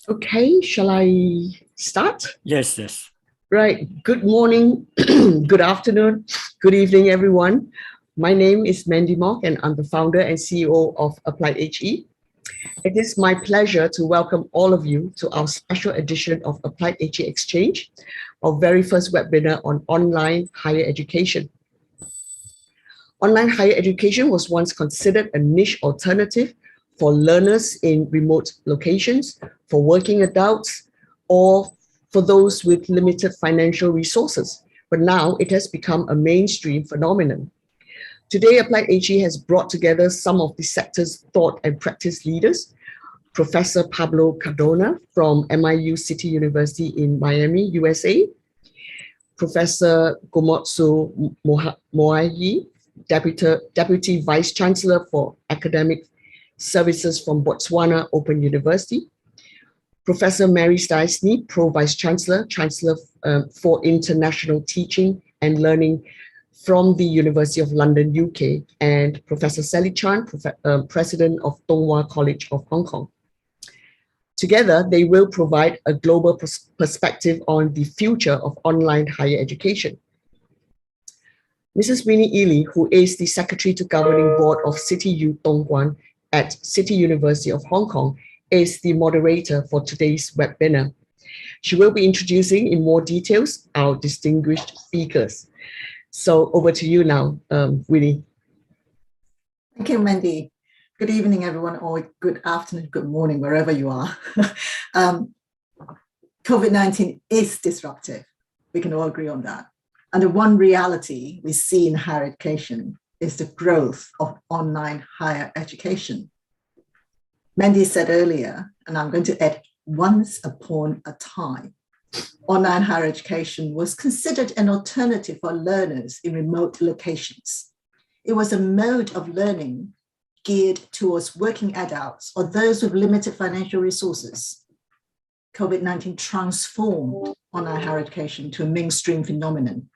Okay, shall I start? Yes, yes. Right. Good morning, good afternoon, good evening, everyone. My name is Mandy Mock, and I'm the founder and CEO of AppliedHE. It is my pleasure to welcome all of you to our special edition of AppliedHE Xchange, our very first webinar on online higher education. Online higher education was once considered a niche alternative for learners in remote locations, for working adults, or for those with limited financial resources. But now it has become a mainstream phenomenon. Today, AppliedHE has brought together some of the sector's thought and practice leaders. Professor Pablo Cardona from MIU City University in Miami, USA. Professor Gomotso Moahi, Deputy Vice Chancellor for Academic Services from Botswana Open University. Professor Mary Stysney, Pro Vice Chancellor, for International Teaching and Learning from the University of London, UK, and Professor Sally Chan, President of Tonghua College of Hong Kong. Together, they will provide a global perspective on the future of online higher education. Mrs. Winnie Ely, who is the Secretary to Governing Board of City U Dongguan at City University of Hong Kong, is the moderator for today's webinar. She will be introducing in more details our distinguished speakers. So over to you now, Winnie. Thank you, Mandy. Good evening, everyone, or good afternoon, good morning, wherever you are. COVID-19 is disruptive. We can all agree on that. And the one reality we see in higher education is the growth of online higher education. Mandy said earlier, and I'm going to add, once upon a time, online higher education was considered an alternative for learners in remote locations. It was a mode of learning geared towards working adults or those with limited financial resources. COVID-19 transformed online higher education to a mainstream phenomenon.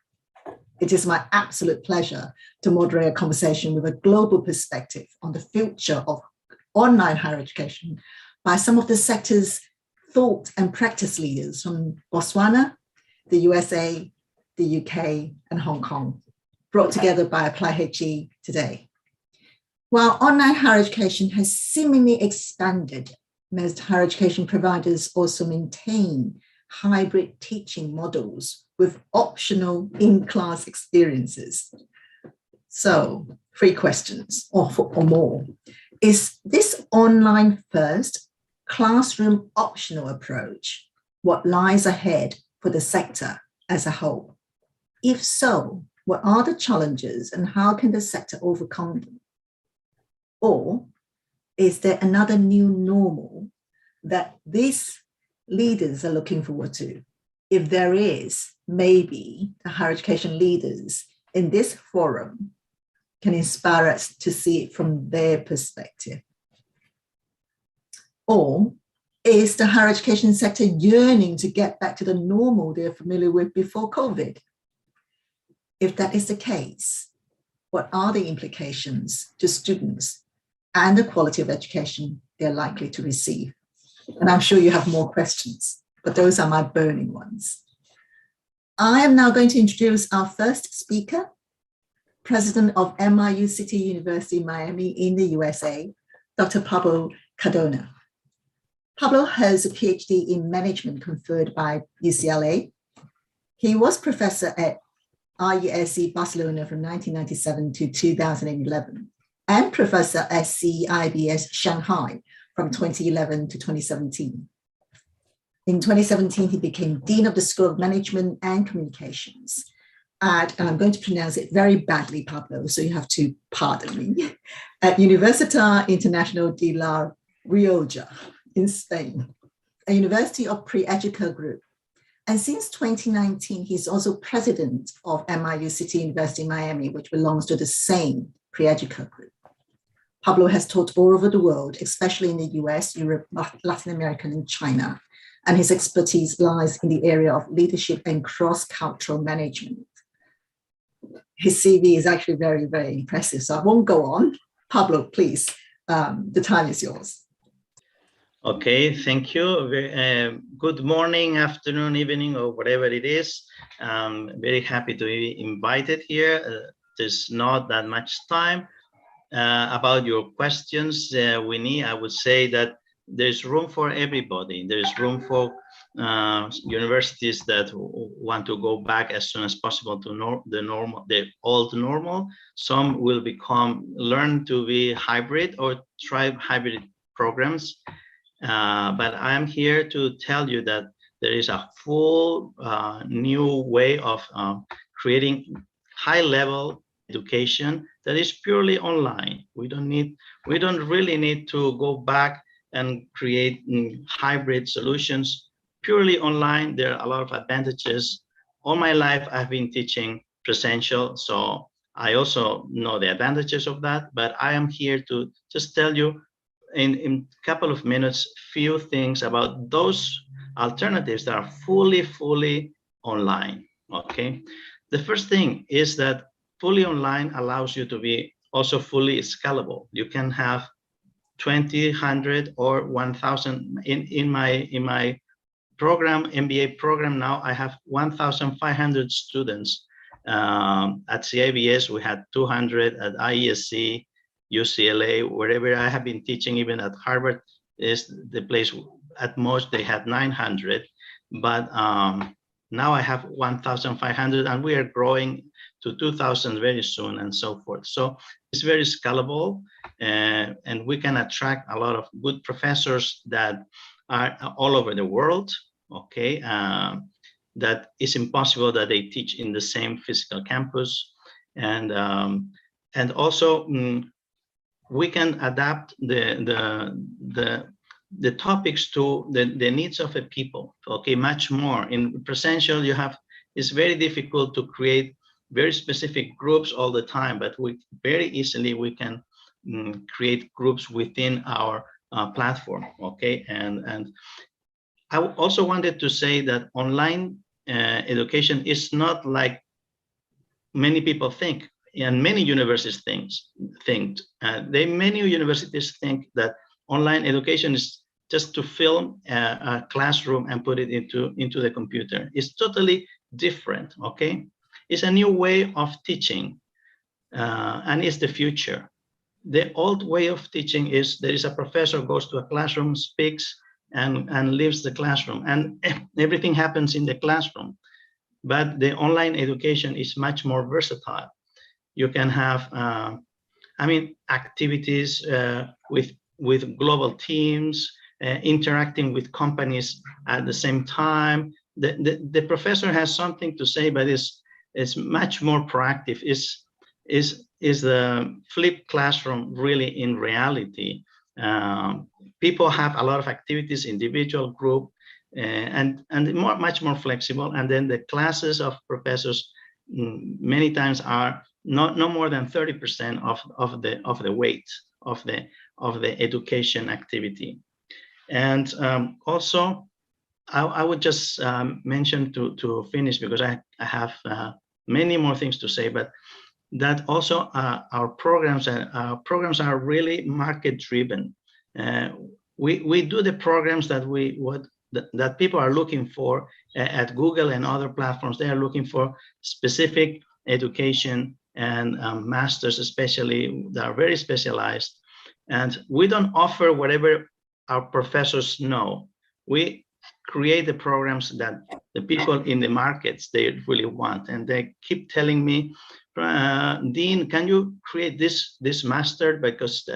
It is my absolute pleasure to moderate a conversation with a global perspective on the future of online higher education by some of the sector's thought and practice leaders from Botswana, the USA, the UK, and Hong Kong, brought together by AppliedHE today. While online higher education has seemingly expanded, most higher education providers also maintain hybrid teaching models with optional in-class experiences. So, 3 questions or more. Is this online first, classroom optional approach what lies ahead for the sector as a whole? If so, what are the challenges and how can the sector overcome them? Or is there another new normal that these leaders are looking forward to? If there is, maybe the higher education leaders in this forum can inspire us to see it from their perspective. Or is the higher education sector yearning to get back to the normal they're familiar with before COVID? If that is the case, what are the implications to students and the quality of education they're likely to receive? And I'm sure you have more questions, but those are my burning ones. I am now going to introduce our first speaker, President of MIU City University, Miami in the USA, Dr. Pablo Cardona. Pablo has a PhD in management conferred by UCLA. He was professor at RUSC Barcelona from 1997 to 2011, and professor at CEIBS Shanghai from 2011 to 2017. In 2017, he became Dean of the School of Management and Communications and I'm going to pronounce it very badly, Pablo, so you have to pardon me, at Universitat Internacional de la Rioja in Spain, a university of pre-educa group. And since 2019, he's also president of MIU City University Miami, which belongs to the same pre-educa group. Pablo has taught all over the world, especially in the US, Europe, Latin America, and China. And his expertise lies in the area of leadership and cross-cultural management. His CV is actually very, very impressive, so I won't go on. Pablo, please, the time is yours. Okay, thank you. Good morning, afternoon, evening, or whatever it is. Very happy to be invited here. There's not that much time. About your questions, Winnie, I would say that there's room for everybody. There's room for universities that want to go back as soon as possible to the old normal. Some will learn to be hybrid or try hybrid programs. But I'm here to tell you that there is a full new way of creating high-level education that is purely online. We don't really need to go back and create hybrid solutions. Purely online, there are a lot of advantages. All my life, I've been teaching presential, so I also know the advantages of that, but I am here to just tell you in a couple of minutes, few things about those alternatives that are fully online, okay? The first thing is that fully online allows you to be also fully scalable. You can have 20, 100, or 1,000. In my program, MBA program now, I have 1,500 students. At CIBS, we had 200, at IESC, UCLA, wherever I have been teaching, even at Harvard is the place at most they had 900, but now I have 1,500 and we are growing to 2,000 very soon and so forth. So it's very scalable and we can attract a lot of good professors that are all over the world, okay? That is impossible that they teach in the same physical campus. And also, we can adapt the topics to the needs of the people, okay, much more. In presential, it's very difficult to create very specific groups all the time, but very easily we can create groups within our platform, okay? And I also wanted to say that online education is not like many people think. And many universities many universities think that online education is just to film a classroom and put it into the computer. It's totally different, okay? It's a new way of teaching, and it's the future. The old way of teaching is there is a professor goes to a classroom, speaks, and leaves the classroom, and everything happens in the classroom. But the online education is much more versatile. You can have, activities with global teams, interacting with companies at the same time. The professor has something to say, but it's much more proactive. Is the flipped classroom really in reality? People have a lot of activities, individual, group, and much more flexible. And then the classes of professors many times are no more than 30% of the weight of the education activity. And also, I would just mention to finish, because I have many more things to say, but that also our programs are really market driven. We do the programs that people are looking for at Google and other platforms. They are looking for specific education and masters, especially, that are very specialized. And we don't offer whatever our professors know. We create the programs that the people in the markets, they really want. And they keep telling me, Dean, can you create this master? Because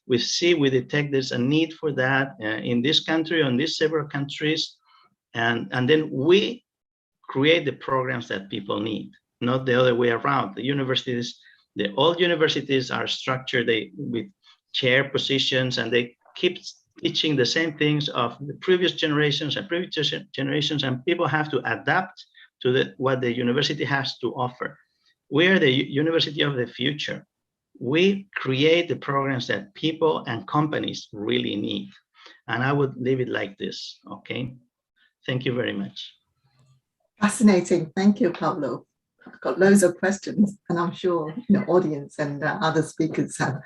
we detect there's a need for that in this country, on these several countries. And then we create the programs that people need, not the other way around. The old universities are structured with chair positions, and they keep teaching the same things of the previous generations, and people have to adapt to what the university has to offer. We are the university of the future. We create the programs that people and companies really need. And I would leave it like this, okay? Thank you very much. Fascinating. Thank you, Pablo. I've got loads of questions, and I'm sure audience and other speakers have.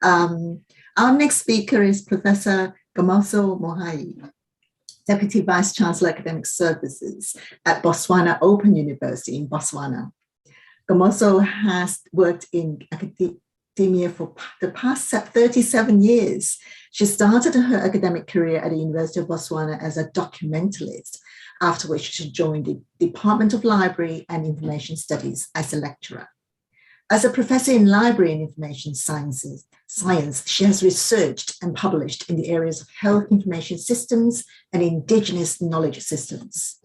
Our next speaker is Professor Gamoso Mohai, Deputy Vice Chancellor Academic Services at Botswana Open University in Botswana. Gamoso has worked in academia for the past 37 years. She started her academic career at the University of Botswana as a documentalist, after which she joined the Department of Library and Information Studies as a lecturer. As a professor in library and information science, she has researched and published in the areas of health information systems and indigenous knowledge systems.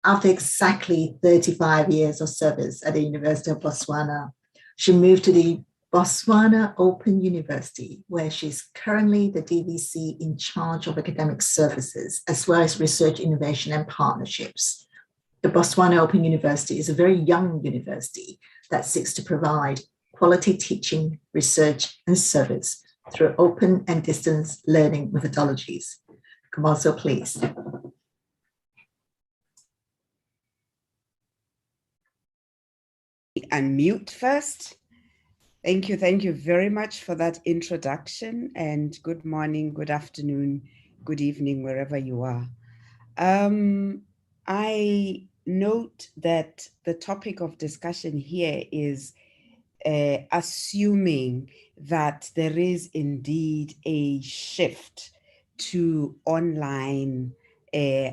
After exactly 35 years of service at the University of Botswana, she moved to the Botswana Open University, where she's currently the DVC in charge of academic services, as well as research, innovation, and partnerships. The Botswana Open University is a very young university that seeks to provide quality teaching, research, and service through open and distance learning methodologies. Gamoso, please. Unmute first. Thank you very much for that introduction, and good morning, good afternoon, good evening, wherever you are. I note that the topic of discussion here is assuming that there is indeed a shift to online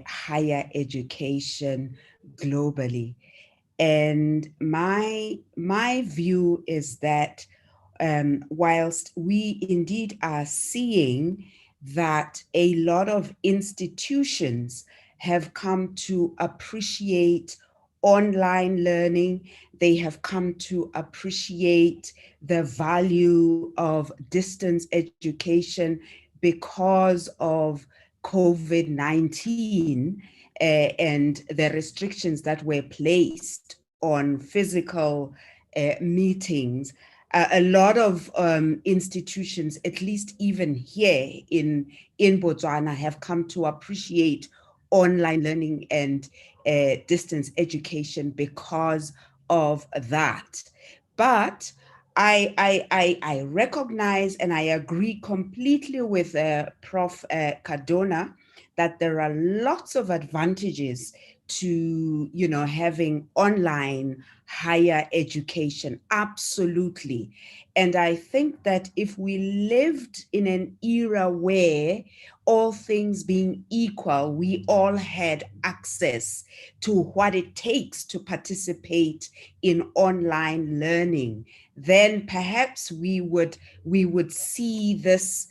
higher education globally. And my view is that whilst we indeed are seeing that a lot of institutions have come to appreciate online learning, they have come to appreciate the value of distance education because of COVID-19 and the restrictions that were placed on physical meetings. A lot of institutions, at least even here in Botswana, have come to appreciate online learning and distance education because of that. But I recognize and I agree completely with Prof. Cardona that there are lots of advantages to, having online higher education, absolutely. And I think that if we lived in an era where all things being equal, we all had access to what it takes to participate in online learning, then perhaps we would see this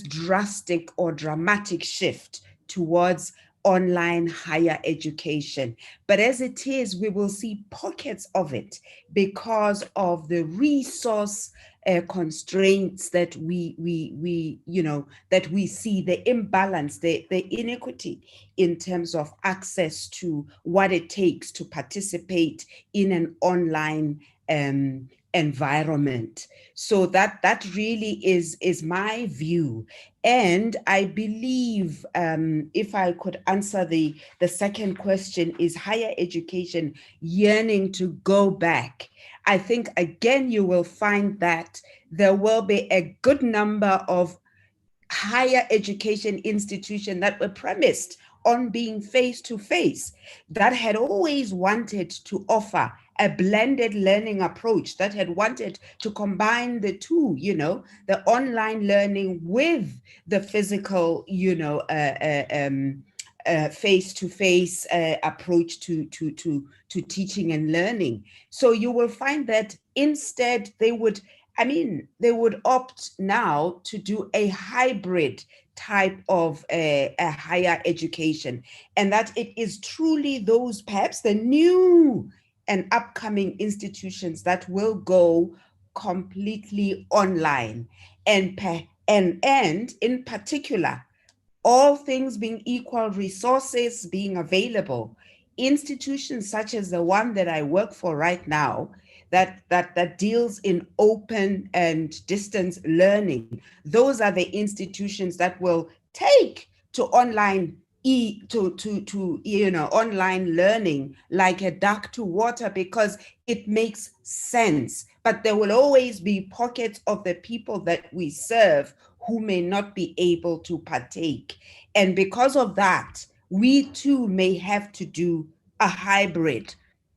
drastic or dramatic shift towards online higher education. But as it is, we will see pockets of it because of the resource constraints that we see, the imbalance, the inequity in terms of access to what it takes to participate in an online environment. So that really is my view. And I believe, if I could answer the second question, is higher education yearning to go back? I think, again, you will find that there will be a good number of higher education institutions that were premised on being face-to-face, that had always wanted to offer a blended learning approach, that had wanted to combine the two, the online learning with the physical, face-to-face approach to teaching and learning. So you will find that instead they would opt now to do a hybrid type of a higher education, and that it is truly those, perhaps the new and upcoming institutions, that will go completely online. And in particular, all things being equal, resources being available, institutions such as the one that I work for right now, that deals in open and distance learning, those are the institutions that will take to online online learning like a duck to water, because it makes sense. But there will always be pockets of the people that we serve who may not be able to partake. And because of that, we too may have to do a hybrid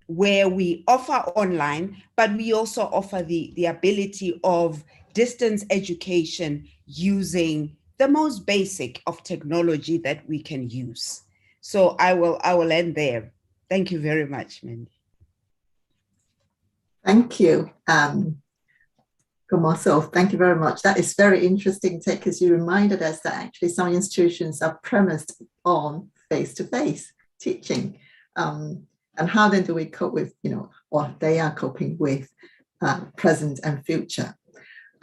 where we offer online, but we also offer the ability of distance education using the most basic of technology that we can use. So I will end there. Thank you very much, Mandy. Thank you. For myself, thank you very much. That is very interesting take, because you reminded us that actually some institutions are premised on face-to-face teaching. And how then do we cope with, or they are coping with present and future?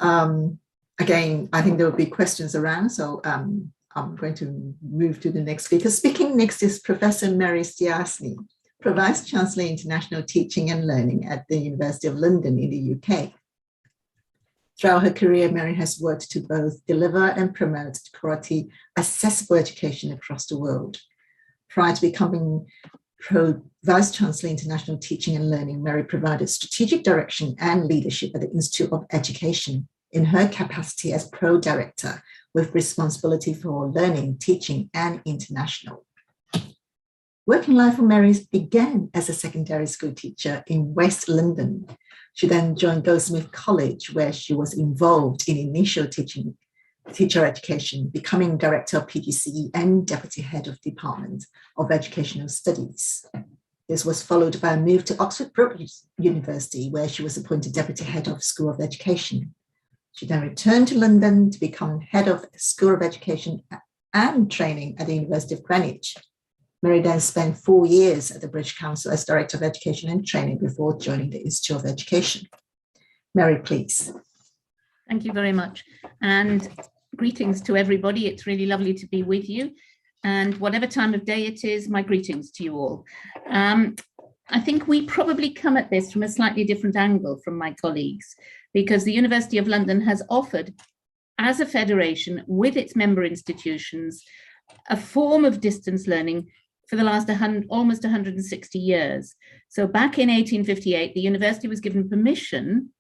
Again, I think there will be questions around, so I'm going to move to the next speaker. Speaking next is Professor Mary Stiasny, Vice Chancellor International Teaching and Learning at the University of London in the UK. Throughout her career, Mary has worked to both deliver and promote quality, accessible education across the world. Prior to becoming Vice Chancellor International Teaching and Learning, Mary provided strategic direction and leadership at the Institute of Education in her capacity as Pro-Director with responsibility for learning, teaching, and international. Working life for Mary began as a secondary school teacher in West London. She then joined Goldsmith College, where she was involved in initial teacher education, becoming Director of PGCE and Deputy Head of Department of Educational Studies. This was followed by a move to Oxford Brookes University, where she was appointed Deputy Head of School of Education. She then returned to London to become Head of School of Education and Training at the University of Greenwich. Mary then spent 4 years at the British Council as Director of Education and Training before joining the Institute of Education. Mary, please. Thank you very much. And greetings to everybody. It's really lovely to be with you. And whatever time of day it is, my greetings to you all. I think we probably come at this from a slightly different angle from my colleagues, because the University of London has offered, as a federation with its member institutions, a form of distance learning for the last almost 160 years. So back in 1858, the university was given permission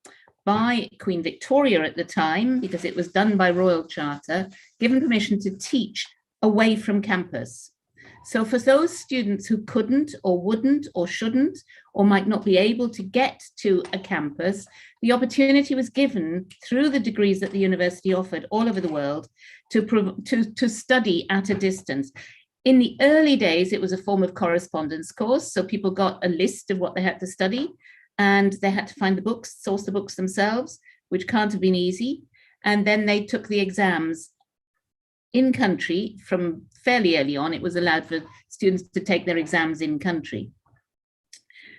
by Queen Victoria at the time, because it was done by royal charter, given permission to teach away from campus. So for those students who couldn't or wouldn't or shouldn't or might not be able to get to a campus, the opportunity was given through the degrees that the university offered all over the world to study at a distance. In the early days, it was a form of correspondence course. So people got a list of what they had to study, and they had to find the books, source the books themselves, which can't have been easy. And then they took the exams in country. From fairly early on, it was allowed for students to take their exams in country.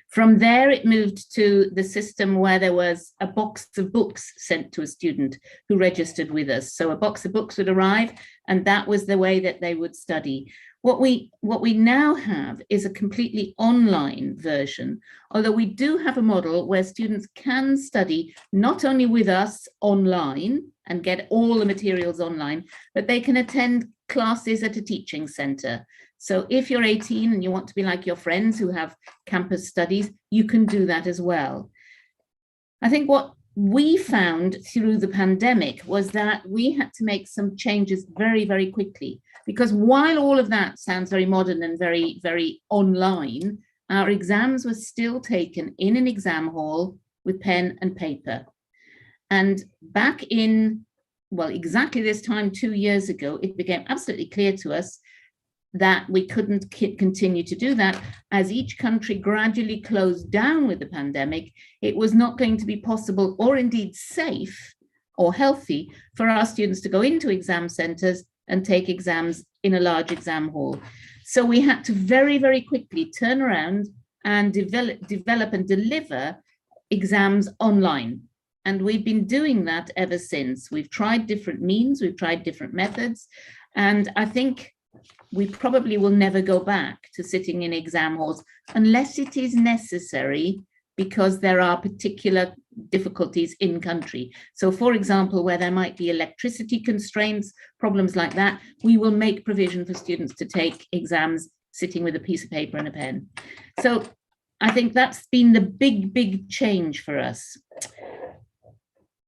From there, it moved to the system where there was a box of books sent to a student who registered with us. So a box of books would arrive, and that was the way that they would study. What we now have is a completely online version, although we do have a model where students can study not only with us online and get all the materials online, but they can attend classes at a teaching center. So if you're 18 and you want to be like your friends who have campus studies, you can do that as well. I think what we found through the pandemic was that we had to make some changes very, very quickly, because while all of that sounds very modern and very, very online, our exams were still taken in an exam hall with pen and paper. And back in, well, exactly this time 2 years ago, it became absolutely clear to us that we couldn't continue to do that. As each country gradually closed down with the pandemic, it was not going to be possible or indeed safe or healthy for our students to go into exam centers and take exams in a large exam hall. So we had to very, very quickly turn around and develop and deliver exams online. And we've been doing that ever since. We've tried different means, we've tried different methods, and I think we probably will never go back to sitting in exam halls unless it is necessary, because there are particular difficulties in country. So for example, where there might be electricity constraints, problems like that, we will make provision for students to take exams sitting with a piece of paper and a pen. So I think that's been the big, big change for us.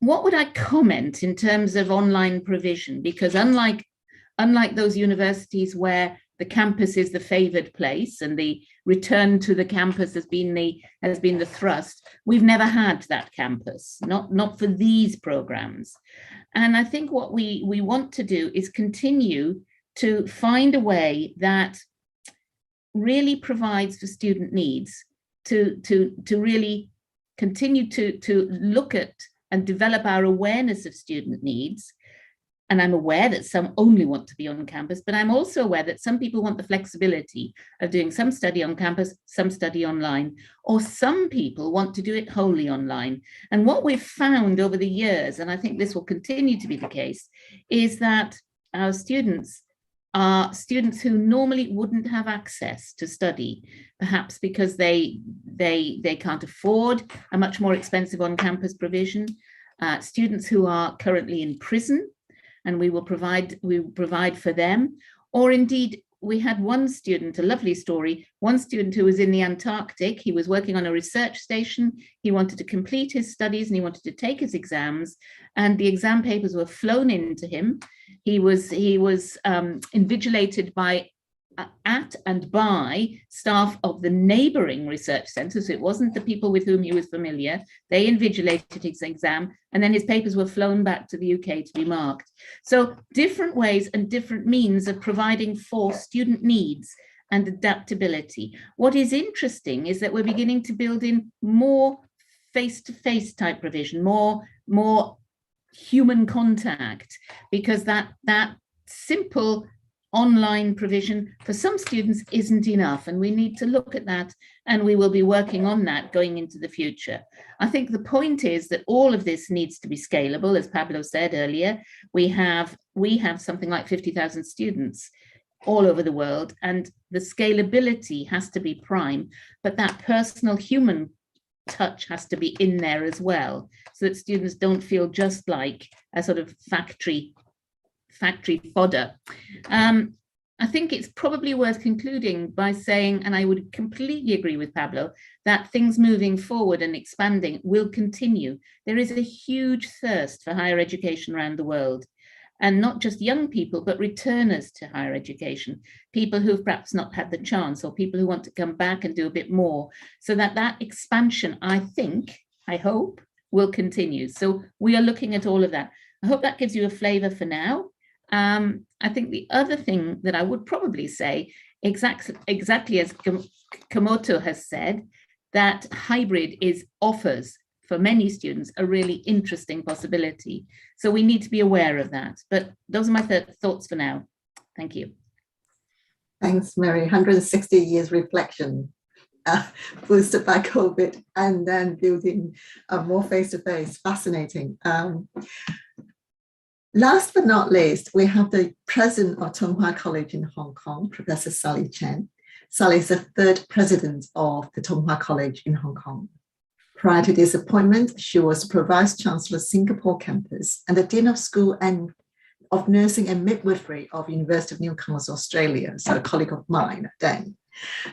what would I comment in terms of online provision? Because unlike those universities where the campus is the favored place and the return to the campus has been the thrust, we've never had that campus, not for these programs. And I think what we want to do is continue to find a way that really provides for student needs, to really continue to look at and develop our awareness of student needs. And I'm aware that some only want to be on campus, but I'm also aware that some people want the flexibility of doing some study on campus, some study online, or some people want to do it wholly online. And what we've found over the years, and I think this will continue to be the case, is that our students are students who normally wouldn't have access to study, perhaps because they can't afford a much more expensive on-campus provision, students who are currently in prison, and we will provide for them. Or indeed, we had one student, a lovely story, one student who was in the Antarctic. He was working on a research station. He wanted to complete his studies and he wanted to take his exams, and the exam papers were flown into him. He was invigilated at and by staff of the neighboring research center. So it wasn't the people with whom he was familiar. They invigilated his exam, and then his papers were flown back to the UK to be marked. So different ways and different means of providing for student needs and adaptability. What is interesting is that we're beginning to build in more face-to-face type provision, more human contact, because that simple online provision for some students isn't enough, and we need to look at that, and we will be working on that going into the future. I think the point is that all of this needs to be scalable. As Pablo said earlier, we have something like 50,000 students all over the world, and the scalability has to be prime, but that personal human touch has to be in there as well, so that students don't feel just like a sort of factory fodder. I think it's probably worth concluding by saying, and I would completely agree with Pablo, that things moving forward and expanding will continue. There is a huge thirst for higher education around the world, and not just young people, but returners to higher education, people who've perhaps not had the chance, or people who want to come back and do a bit more, so that expansion, I hope, will continue. So we are looking at all of that. I hope that gives you a flavor for now. I think the other thing that I would probably say, exactly as Komoto has said, that hybrid offers for many students a really interesting possibility. So we need to be aware of that. But those are my thoughts for now. Thank you. Thanks, Mary. 160 years reflection, boosted by COVID, and then building more face-to-face. Fascinating. Last but not least, we have the president of Tonghua College in Hong Kong, Professor Sally Chen. Sally is the third president of the Tonghua College in Hong Kong. Prior to this appointment, she was the Vice Chancellor of Singapore campus and the Dean of School and of Nursing and Midwifery of University of Newcastle, Australia, so a colleague of mine then.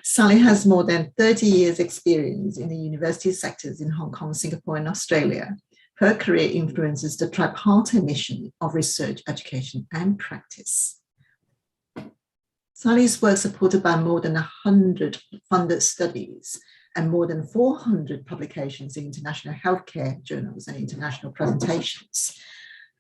Sally has more than 30 years experience in the university sectors in Hong Kong, Singapore, and Australia. Her career influences the tripartite mission of research, education, and practice. Sally's work supported by more than 100 funded studies and more than 400 publications in international healthcare journals and international presentations.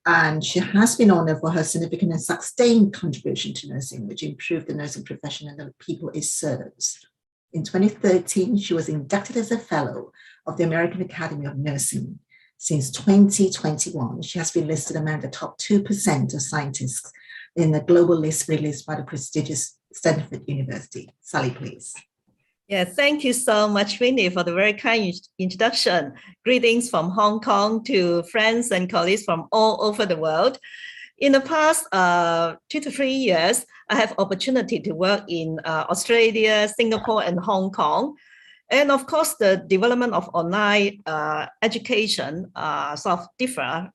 And she has been honored for her significant and sustained contribution to nursing, which improved the nursing profession and the people it serves. In 2013, she was inducted as a fellow of the American Academy of Nursing. Since 2021, she has been listed among the top 2% of scientists in the global list released by the prestigious Stanford University. Sally, please. Yeah, thank you so much, Winnie, for the very kind introduction. Greetings from Hong Kong to friends and colleagues from all over the world. In the past 2 to 3 years, I have opportunity to work in Australia, Singapore, and Hong Kong. And of course, the development of online education sort of differ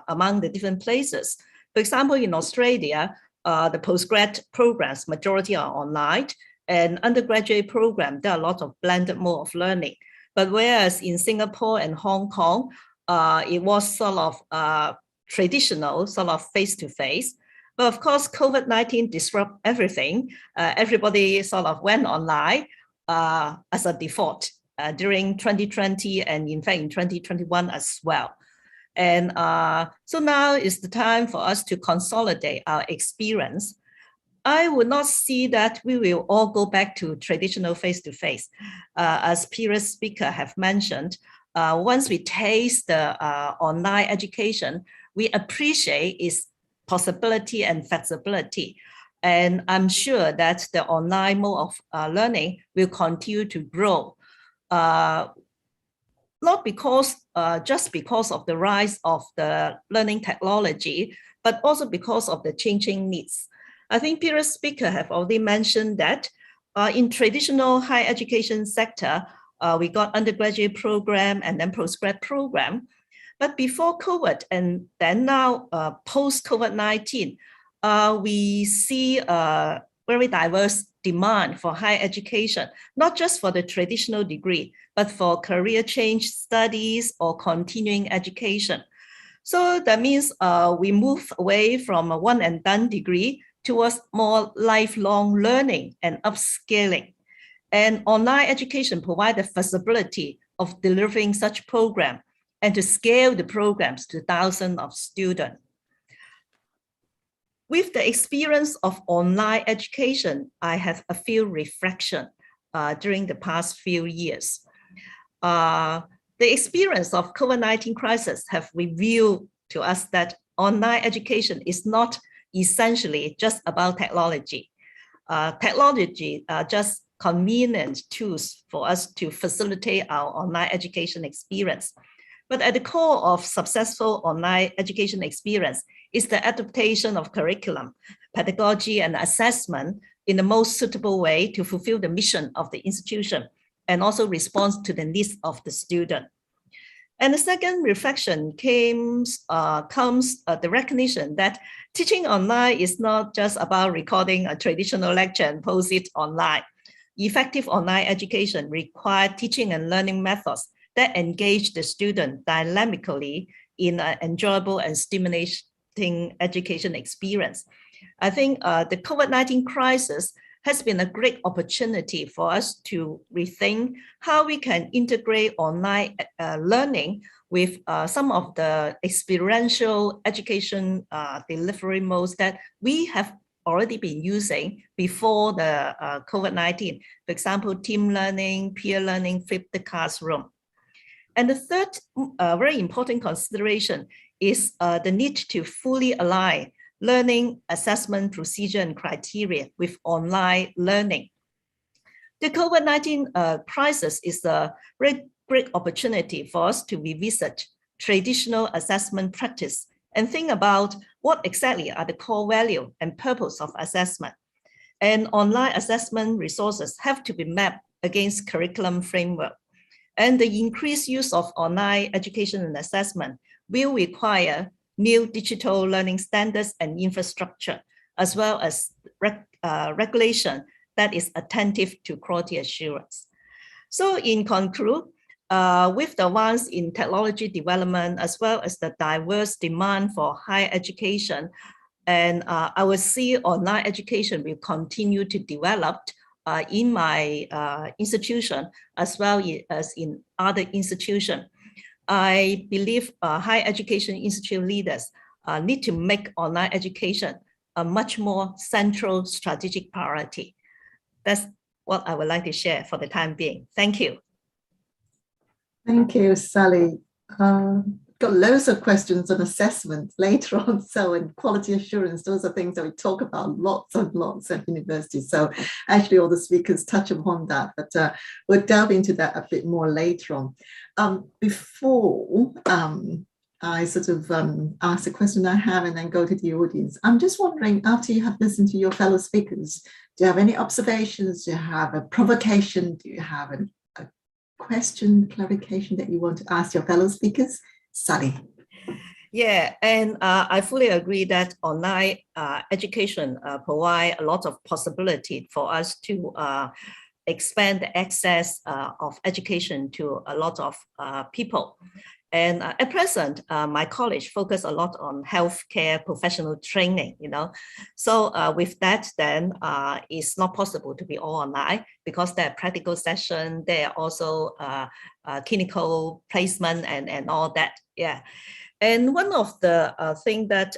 among the different places. For example, in Australia, the postgrad programs, majority are online, and undergraduate program, there are a lot of blended mode of learning. But whereas in Singapore and Hong Kong, it was sort of traditional, sort of face-to-face. But of course, COVID-19 disrupted everything. Everybody sort of went online as a default during 2020 and in fact in 2021 as well. And so now is the time for us to consolidate our experience. I would not see that we will all go back to traditional face-to-face. As previous speaker have mentioned, once we taste the online education, we appreciate its possibility and flexibility. And I'm sure that the online mode of learning will continue to grow. Not because, just because of the rise of the learning technology, but also because of the changing needs. I think previous speaker have already mentioned that in traditional higher education sector, we got undergraduate program and then postgrad program. But before COVID and then now post-COVID-19, we see a very diverse demand for higher education, not just for the traditional degree, but for career change studies or continuing education. So that means we move away from a one and done degree towards more lifelong learning and upscaling. And online education provides the flexibility of delivering such program and to scale the programs to thousands of students. With the experience of online education, I have a few reflections during the past few years. The experience of COVID-19 crisis have revealed to us that online education is not essentially just about technology. Technology are just convenient tools for us to facilitate our online education experience. But at the core of successful online education experience is the adaptation of curriculum, pedagogy, and assessment in the most suitable way to fulfill the mission of the institution and also respond to the needs of the student. And the second reflection comes the recognition that teaching online is not just about recording a traditional lecture and post it online. Effective online education requires teaching and learning methods that engage the student dynamically in an enjoyable and stimulating education experience. I think the COVID-19 crisis has been a great opportunity for us to rethink how we can integrate online learning with some of the experiential education delivery modes that we have already been using before the COVID-19. For example, team learning, peer learning, flip the classroom. And the third very important consideration is the need to fully align learning, assessment, procedure, and criteria with online learning. The COVID-19 crisis is a very great opportunity for us to revisit traditional assessment practice and think about what exactly are the core value and purpose of assessment. And online assessment resources have to be mapped against curriculum framework. And the increased use of online education and assessment will require new digital learning standards and infrastructure, as well as regulation that is attentive to quality assurance. So in conclusion, with the advance in technology development, as well as the diverse demand for higher education, and I will see online education will continue to develop in my institution, as well as in other institutions. I believe higher education institute leaders need to make online education a much more central strategic priority. That's what I would like to share for the time being. Thank you. Thank you, Sally. Got loads of questions on assessment later on. So in quality assurance, those are things that we talk about lots and lots at universities. So actually all the speakers touch upon that, but we'll delve into that a bit more later on. Before I sort of ask the question I have and then go to the audience, I'm just wondering, after you have listened to your fellow speakers, do you have any observations? Do you have a provocation? Do you have a question, clarification that you want to ask your fellow speakers? Sally. Yeah, and I fully agree that online education provide a lot of possibility for us to expand the access of education to a lot of people. And at present, my college focus a lot on healthcare professional training, So with that, then it's not possible to be all online because there are practical sessions, there are also clinical placement and all that. Yeah. And one of the thing that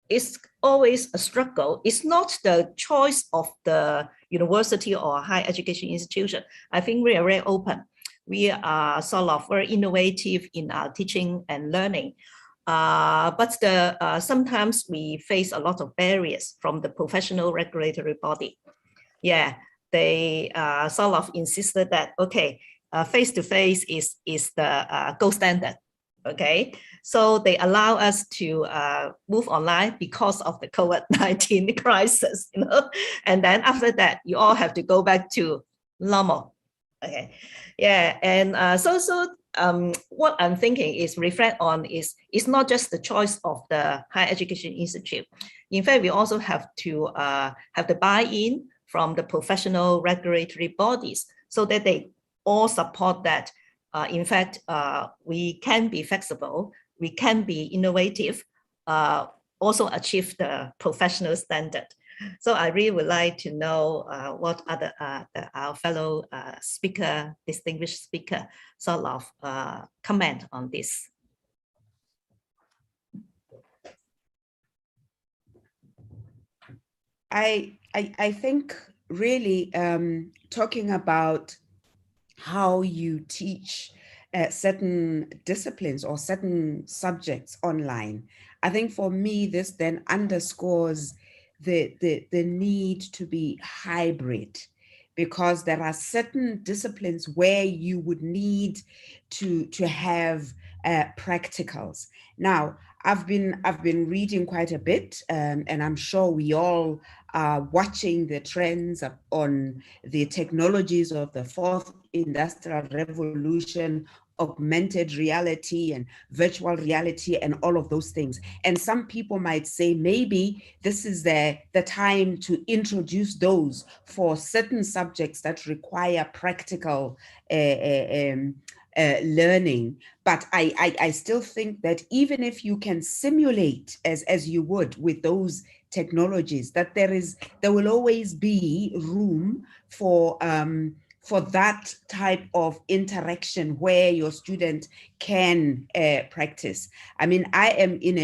is always a struggle. It's not the choice of the university or higher education institution. I think we are very open. We are sort of very innovative in our teaching and learning. But sometimes we face a lot of barriers from the professional regulatory body. Yeah, they sort of insisted that, okay, face-to-face is the gold standard. Okay, so they allow us to move online because of the COVID-19 crisis, and then after that, you all have to go back to normal. Okay, yeah, and so what I'm thinking is reflect on is it's not just the choice of the higher education institute. In fact, we also have to have the buy-in from the professional regulatory bodies so that they all support that. In fact, we can be flexible, we can be innovative, also achieve the professional standard. So I really would like to know what other our fellow distinguished speaker, sort of comment on this. I think really talking about how you teach certain disciplines or certain subjects online, I think for me, this then underscores the need to be hybrid, because there are certain disciplines where you would need to have practicals. Now, I've been reading quite a bit, and I'm sure we all are watching the trends on the technologies of the fourth industrial revolution, augmented reality and virtual reality and all of those things. And some people might say maybe this is the time to introduce those for certain subjects that require practical learning. But I still think that even if you can simulate as you would with those technologies, that there will always be room for that type of interaction where your student can practice. I mean, I am in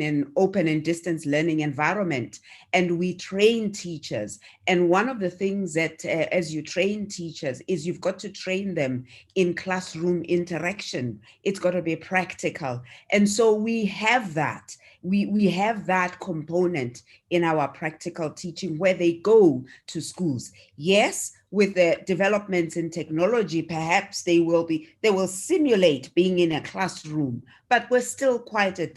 an open and distance learning environment, and we train teachers. And one of the things that as you train teachers is you've got to train them in classroom interaction. It's got to be practical. And so we have that. We have that component in our practical teaching where they go to schools. Yes, with the developments in technology, perhaps they will simulate being in a classroom, but we're still quite a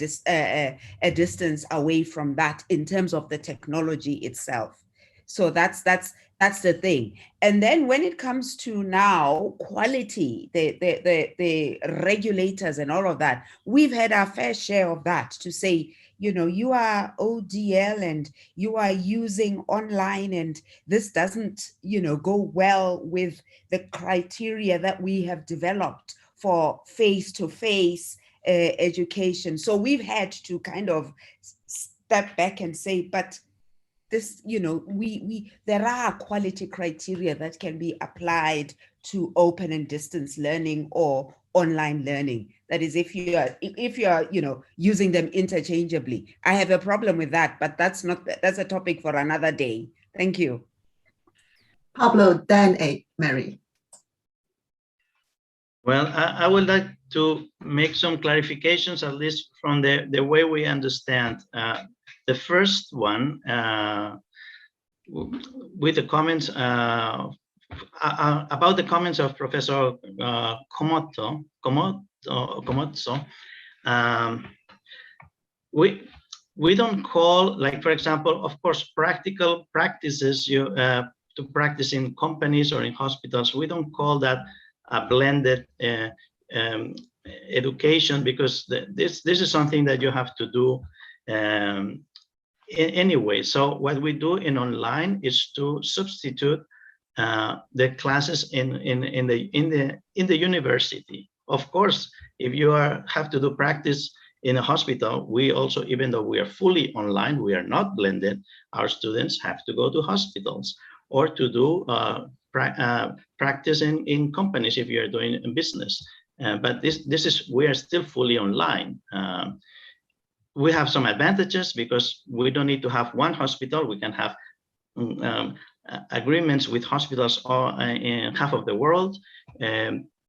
distance away from that in terms of the technology itself. So that's the thing. And then when it comes to now quality, the regulators and all of that, we've had our fair share of that to say, you are ODL and you are using online, and this doesn't, go well with the criteria that we have developed for face-to-face education. So we've had to kind of step back and say, but this, there are quality criteria that can be applied to open and distance learning or online learning. That is, if you are using them interchangeably. I have a problem with that, but that's a topic for another day. Thank you. Pablo, then Mary. Well, I would like to make some clarifications, at least from the way we understand. The first one, with the comments about the comments of Professor Komoto, we don't call, like, for example, of course, practical practices to practice in companies or in hospitals. We don't call that a blended education, because this is something that you have to do anyway. So what we do in online is to substitute the classes in the university Of course, if you have to do practice in a hospital, we also, even though we are fully online, we are not blended, our students have to go to hospitals or to do practice in companies if you're doing a business. But we are still fully online. We have some advantages because we don't need to have one hospital. We can have agreements with hospitals all in half of the world.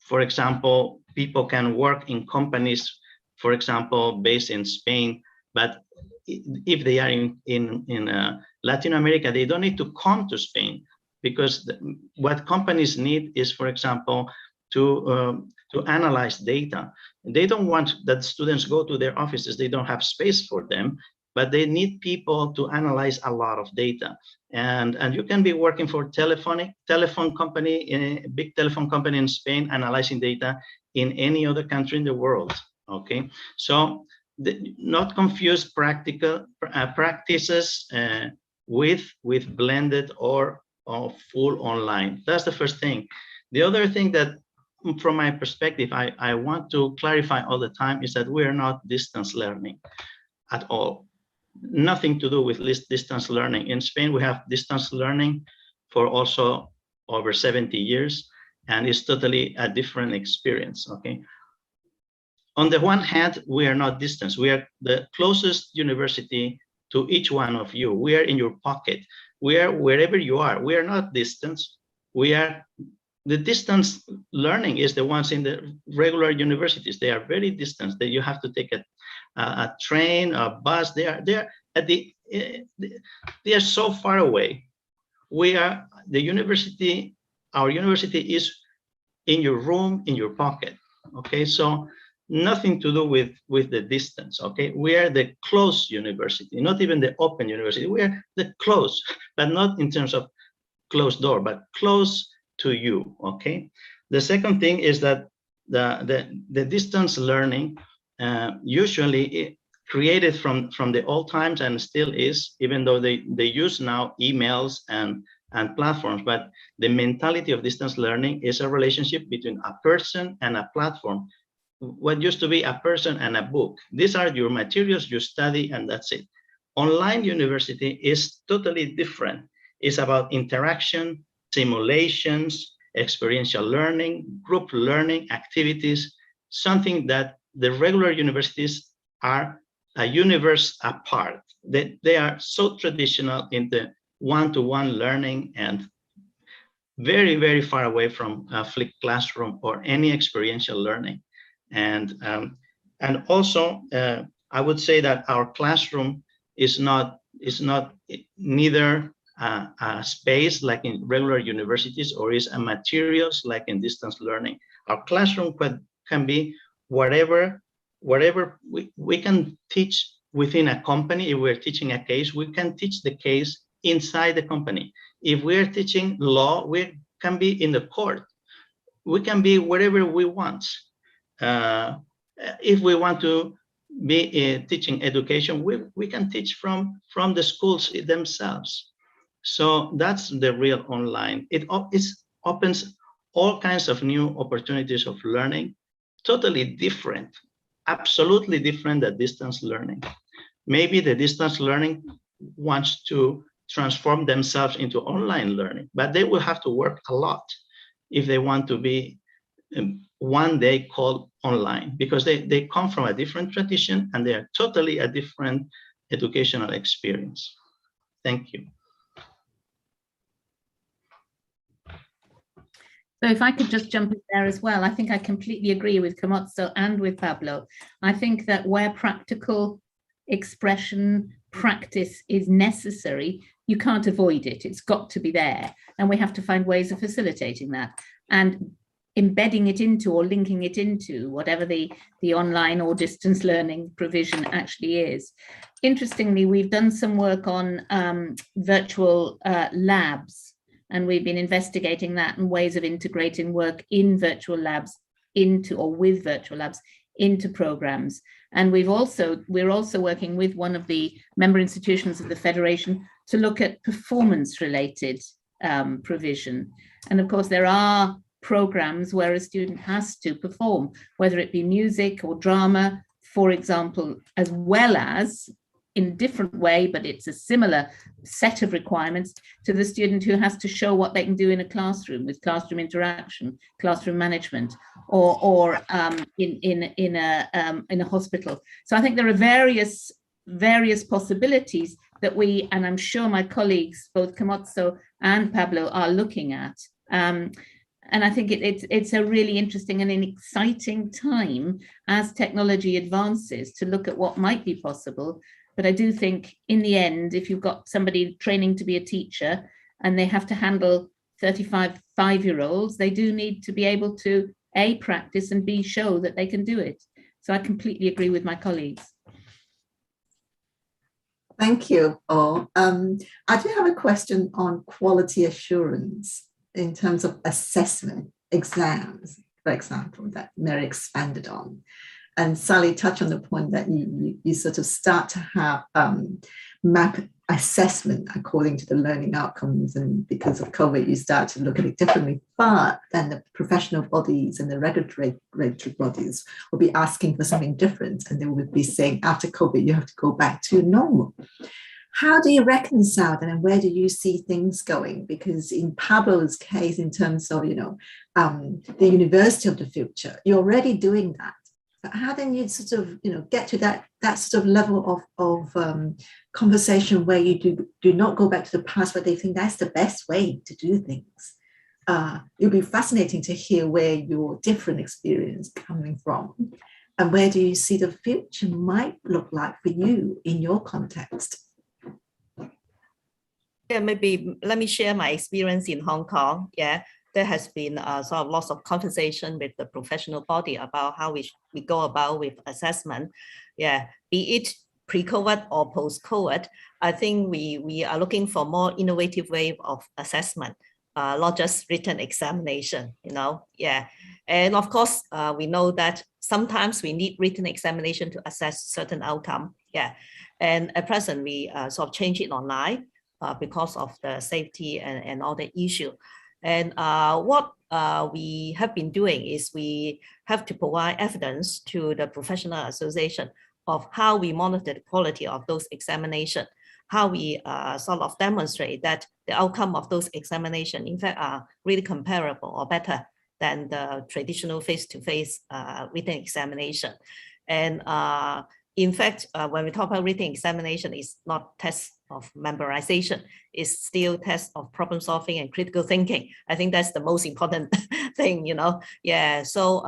For example, people can work in companies, for example, based in Spain, but if they are in Latin America, they don't need to come to Spain, because what companies need is, for example, to analyze data. They don't want that students go to their offices. They don't have space for them, but they need people to analyze a lot of data. And you can be working for telephone company, a big telephone company in Spain, analyzing data in any other country in the world. Okay, so not confuse practical practices with blended or full online. That's the first thing. The other thing that, from my perspective, I want to clarify all the time is that we are not distance learning at all. Nothing to do with distance learning. In Spain, we have distance learning for also over 70 years, and it's totally a different experience, okay? On the one hand, we are not distance. We are the closest university to each one of you. We are in your pocket. We are wherever you are. We are not distance. We are the distance learning is the ones in the regular universities. They are very distant. That you have to take a train, a bus. They are so far away. We are the university. Our university is in your room, in your pocket. Okay, so nothing to do with the distance. Okay, we are the closed university, not even the open university. We are the closed, but not in terms of closed door, but close to you. Okay, the second thing is that the distance learning usually created from the old times and still is, even though they use now emails and platforms, but the mentality of distance learning is a relationship between a person and a platform. What used to be a person and a book. These are your materials, you study, and that's it. Online university is totally different. It's about interaction, simulations, experiential learning, group learning activities, something that the regular universities are a universe apart. They are so traditional in the one-to-one learning and very, very far away from a flipped classroom or any experiential learning. And also, I would say that our classroom is not neither a space like in regular universities or is a materials like in distance learning. Our classroom can be whatever we can teach within a company. If we're teaching a case, we can teach the case inside the company. If we're teaching law, we can be in the court. We can be wherever we want. If we want to be teaching education, we can teach from the schools themselves. So that's the real online. It opens all kinds of new opportunities of learning, totally different, absolutely different than distance learning. Maybe the distance learning wants to transform themselves into online learning, but they will have to work a lot if they want to be one day called online, because they come from a different tradition and they are totally a different educational experience. Thank you. So if I could just jump in there as well, I think I completely agree with Camozzo and with Pablo. I think that where practical expression, practice is necessary, you can't avoid it. It's got to be there. And we have to find ways of facilitating that and embedding it into or linking it into whatever the online or distance learning provision actually is. Interestingly, we've done some work on virtual labs. And we've been investigating that and ways of integrating work in virtual labs into or with virtual labs into programs. And we're also working with one of the member institutions of the Federation to look at performance related provision. And of course, there are programs where a student has to perform, whether it be music or drama, for example, as well as in a different way, but it's a similar set of requirements to the student who has to show what they can do in a classroom with classroom interaction, classroom management, or in a hospital. So I think there are various possibilities that we, and I'm sure my colleagues, both Camozzo and Pablo, are looking at. And I think it's a really interesting and an exciting time as technology advances to look at what might be possible. But I do think in the end, if you've got somebody training to be a teacher and they have to handle 35 5-year-olds, they do need to be able to A, practice, and B, show that they can do it. So I completely agree with my colleagues. Thank you all. I do have a question on quality assurance in terms of assessment, exams, for example, that Mary expanded on. And Sally touched on the point that you sort of start to have map assessment according to the learning outcomes. And because of COVID, you start to look at it differently. But then the professional bodies and the regulatory bodies will be asking for something different. And they will be saying, after COVID, you have to go back to normal. How do you reconcile that, and where do you see things going? Because in Pablo's case, in terms of, the university of the future, you're already doing that. But how then you sort of, get to that sort of level of conversation where you do not go back to the past, where they think that's the best way to do things. It'll be fascinating to hear where your different experience coming from, and where do you see the future might look like for you in your context. Yeah, maybe let me share my experience in Hong Kong. Yeah, there has been sort of lots of conversation with the professional body about how we go about with assessment. Yeah, be it pre-COVID or post-COVID, I think we are looking for more innovative way of assessment, not just written examination, Yeah, and of course, we know that sometimes we need written examination to assess certain outcome. Yeah, and at present, we sort of change it online because of the safety and all the issue. And what we have been doing is we have to provide evidence to the professional association of how we monitor the quality of those examinations, how we sort of demonstrate that the outcome of those examinations, in fact, are really comparable or better than the traditional face-to-face written examination. And in fact, when we talk about written examination, it's not test of memorization, it's still test of problem solving and critical thinking. I think that's the most important thing, Yeah, so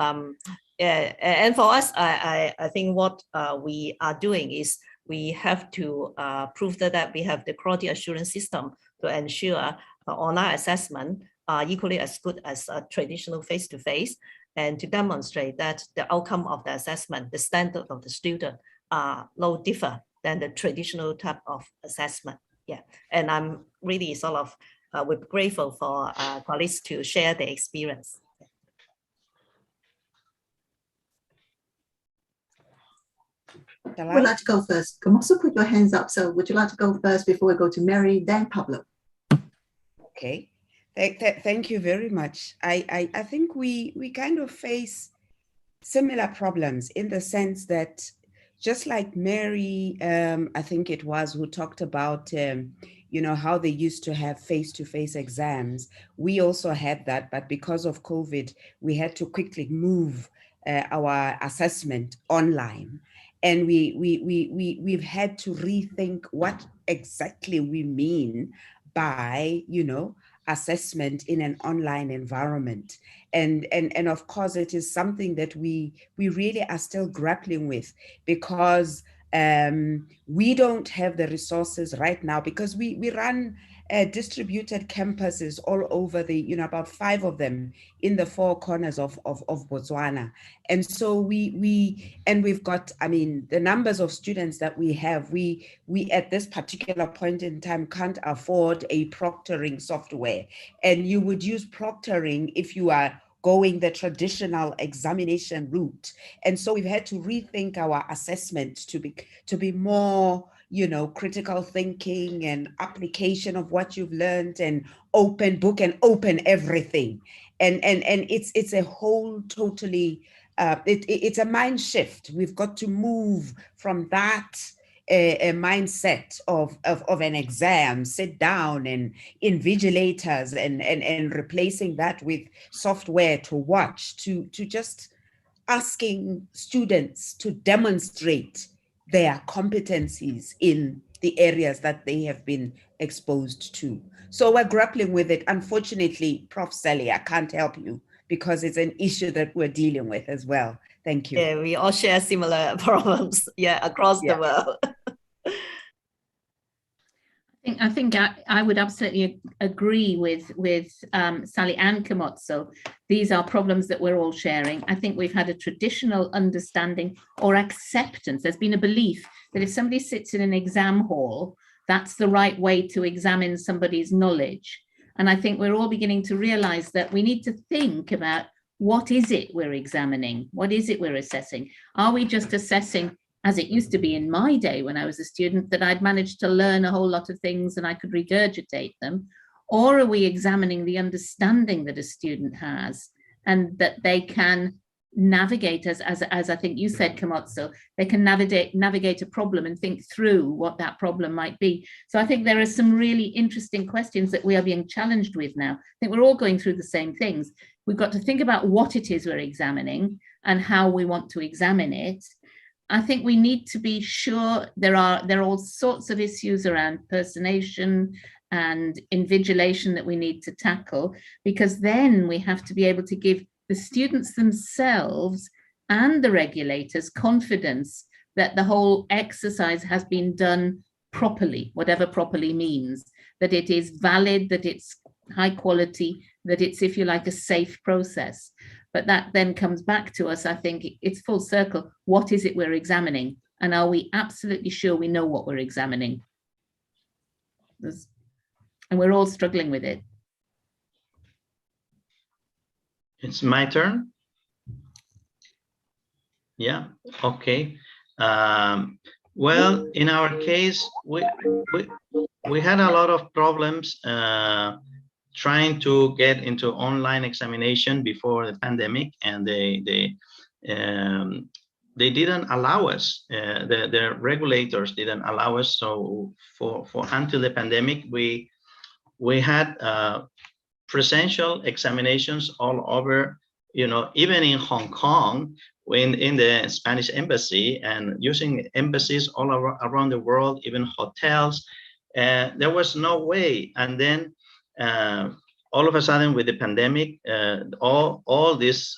yeah, and for us, I think what we are doing is we have to prove that we have the quality assurance system to ensure online assessment are equally as good as a traditional face-to-face, and to demonstrate that the outcome of the assessment, the standard of the student, are no different than the traditional type of assessment. Yeah, and I'm really sort of we're grateful for colleagues to share their experience. Who would like to go first? Come also put your hands up. So would you like to go first before we go to Mary, then Pablo? Okay, thank you very much. I think we kind of face similar problems in the sense that, just like Mary, I think it was, who talked about, how they used to have face-to-face exams. We also had that, but because of COVID, we had to quickly move our assessment online. And we've had to rethink what exactly we mean by, assessment in an online environment. And of course, it is something that we really are still grappling with, because we don't have the resources right now, because we run distributed campuses all over the, about 5 of them in the 4 corners of Botswana. And so we've got, the numbers of students that we have, we at this particular point in time can't afford a proctoring software. And you would use proctoring if you are going the traditional examination route. And so we've had to rethink our assessment to be more, critical thinking and application of what you've learned, and open book and open everything. And it's a whole totally, it's a mind shift. We've got to move from that a mindset of an exam, sit down and invigilators, and replacing that with software to watch, to just asking students to demonstrate their competencies in the areas that they have been exposed to. So we're grappling with it. Unfortunately, Prof. Sally, I can't help you because it's an issue that we're dealing with as well. Thank you. Yeah, we all share similar problems, across the world. I think I would absolutely agree with Sally and Kamotso. These are problems that we're all sharing. I think we've had a traditional understanding or acceptance. There's been a belief that if somebody sits in an exam hall, that's the right way to examine somebody's knowledge. And I think we're all beginning to realize that we need to think about, what is it we're examining? What is it we're assessing? Are we just assessing, as it used to be in my day when I was a student, that I'd managed to learn a whole lot of things and I could regurgitate them? Or are we examining the understanding that a student has and that they can navigate, as I think you said, Kamotso, they can navigate a problem and think through what that problem might be. So I think there are some really interesting questions that we are being challenged with now. I think we're all going through the same things. We've got to think about what it is we're examining and how we want to examine it. I think we need to be sure there are all sorts of issues around personation and invigilation that we need to tackle, because then we have to be able to give the students themselves and the regulators confidence that the whole exercise has been done properly, whatever properly means, that it is valid, that it's high quality, that it's, if you like, a safe process. But that then comes back to us, I think it's full circle. What is it we're examining? And are we absolutely sure we know what we're examining? And we're all struggling with it. It's my turn. Yeah, okay. Well, in our case, we had a lot of problems trying to get into online examination before the pandemic, and they didn't allow us. The regulators didn't allow us. So for until the pandemic, we had presential examinations all over, even in Hong Kong, in the Spanish embassy, and using embassies all around the world, even hotels. There was no way. And then all of a sudden, with the pandemic, all these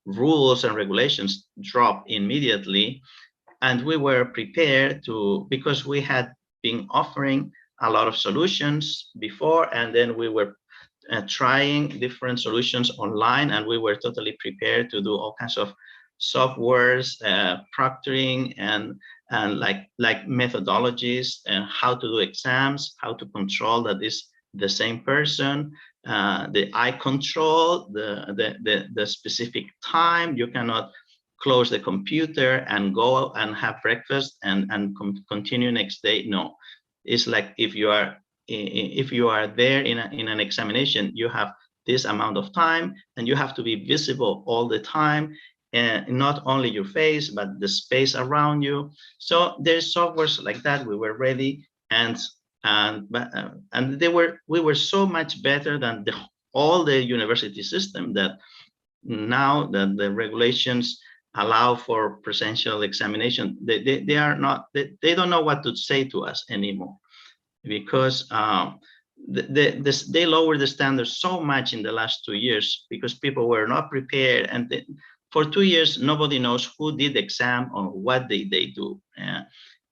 rules and regulations dropped immediately. And we were prepared to, because we had been offering a lot of solutions before, and then we were trying different solutions online, and we were totally prepared to do all kinds of softwares, proctoring, and like methodologies, and how to do exams, how to control that is the same person, the eye control, the specific time. You cannot close the computer and go and have breakfast and continue next day. No, it's like if you are there in an examination, you have this amount of time, and you have to be visible all the time, and not only your face but the space around you. So there's softwares like that. We were ready, and we were so much better than all the university system, that now that the regulations allow for presential examination, they don't know what to say to us anymore, because they lowered the standards so much in the last 2 years, because people were not prepared, and for 2 years nobody knows who did the exam or what they do.